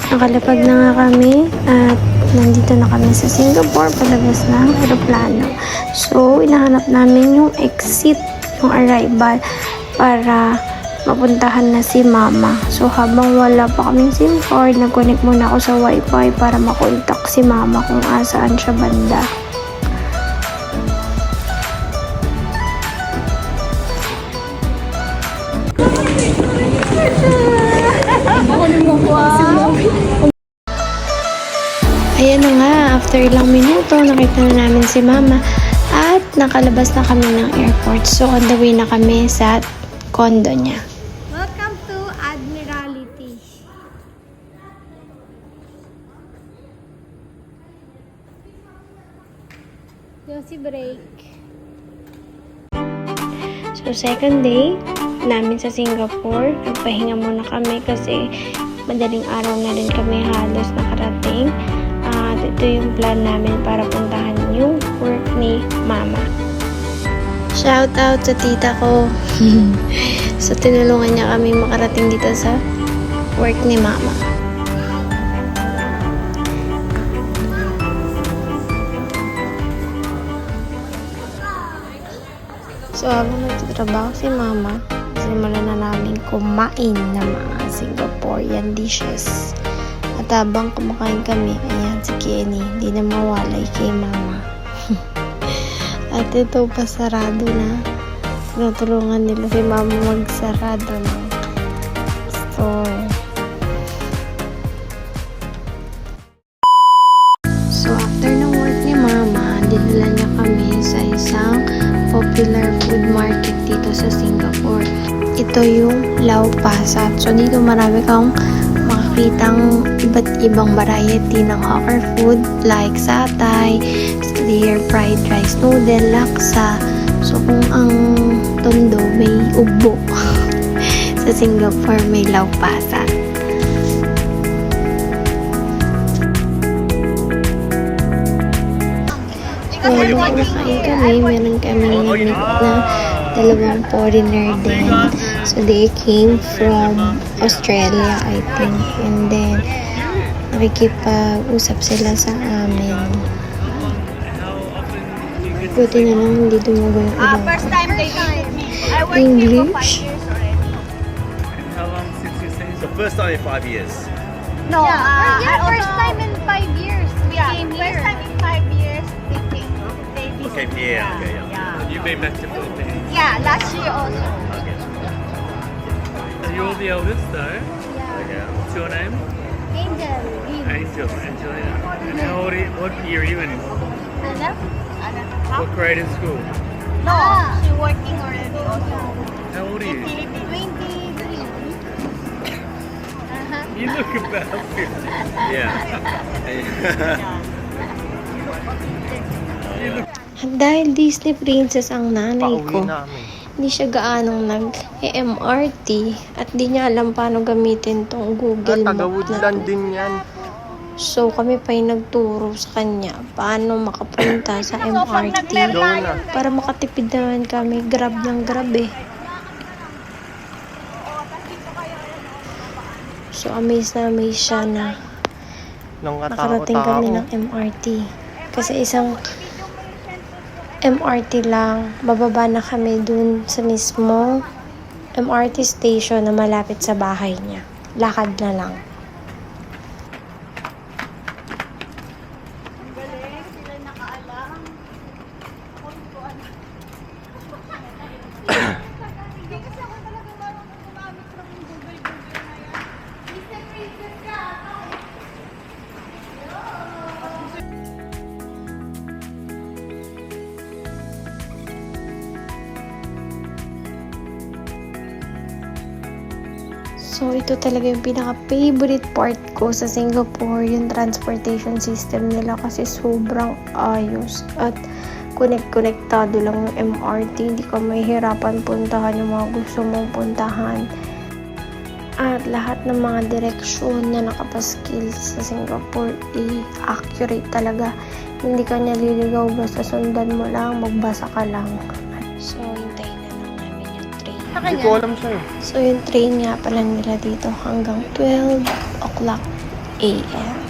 Nakalapag na nga kami at nandito na kami sa Singapore palabas ng aeroplano. So, inahanap namin yung exit, yung arrival para mapuntahan na si mama. So, habang wala pa kaming SIM card, nag-connect muna ako sa wifi para makontak si mama kung asaan siya banda. Ayan na nga, after ilang minuto, nakita na namin si mama at nakalabas na kami ng airport. So, on the way na kami sa condo niya. Welcome to Admiralty. Yosi break. So, second day namin sa Singapore. Nagpahinga muna kami kasi madaling araw na rin kami halos nakarating. At ito yung plan namin para puntahan yung work ni mama. Shout out sa tita ko. So, tinulungan niya kami makarating dito sa work ni mama. So, habang nagtatrabaho si mama, simulan na namin kumain ng mga Singaporean dishes. At habang kumakain kami, ayan si Kenny, hindi na mawalay kay mama. At ito, pasarado na. Tinutulungan nila si mama magsarado ng store. So, after ng work ni mama, dinala niya kami sa isang popular food market dito sa Singapore. Ito yung Lau Pa Sat. So, dito marami kang makikitang iba't ibang variety ng hawker food like satay, deer fried rice noodle, laksa. So, kung ang Tondo may ubo, sa Singapore may Lau Pa Sat. So, nung kumakain kami, meron kami meet na dalawang foreigner din. So, they came from Australia, I think. And then, nakikipag-usap sila sa amin. Buti na lang hindi dumago yung ilong ko. First time they told me. I worked here for 5 English? years already. How long since you say? So first time in 5 years. No, First time in 5 years we came First here. time in 5 years they came. They Okay, visited. yeah, okay, yeah. You've been back to Philippines. Yeah, last year also. Okay. So you're the eldest though. Okay. What's your name? Angel. Angel. Angelina. And how old are you, what year are you in? Ano? What grade in school? No, she working already also. How old are you? Philippines. 23. You look about 50. Yeah. At dahil Disney princess ang nanay ko, hindi siya gaanong nag-MRT at di niya alam paano gamitin tong Google Map na to. din yan. So, kami pa yung nagturo sa kanya paano makapunta sa MRT. Para makatipid naman kami, grab ng grab eh. So, amazed na amazed siya na nakarating kami ng MRT. Kasi isang MRT lang, bababa na kami dun sa mismo MRT station na malapit sa bahay niya. Lakad na lang. So, ito talaga yung pinaka-favorite part ko sa Singapore, yung transportation system nila kasi sobrang ayos at connect-connectado lang yung MRT. Hindi ka mahihirapan puntahan yung mga gusto mong puntahan. At lahat ng mga direksyon na nakapaskil sa Singapore, accurate talaga. Hindi ka naliligaw, basta sundan mo lang, magbasa ka lang. So, hintayin na lang namin yung train. Hindi ko alam siya eh. So, yung train nga pala nila dito hanggang 12 o'clock a.m.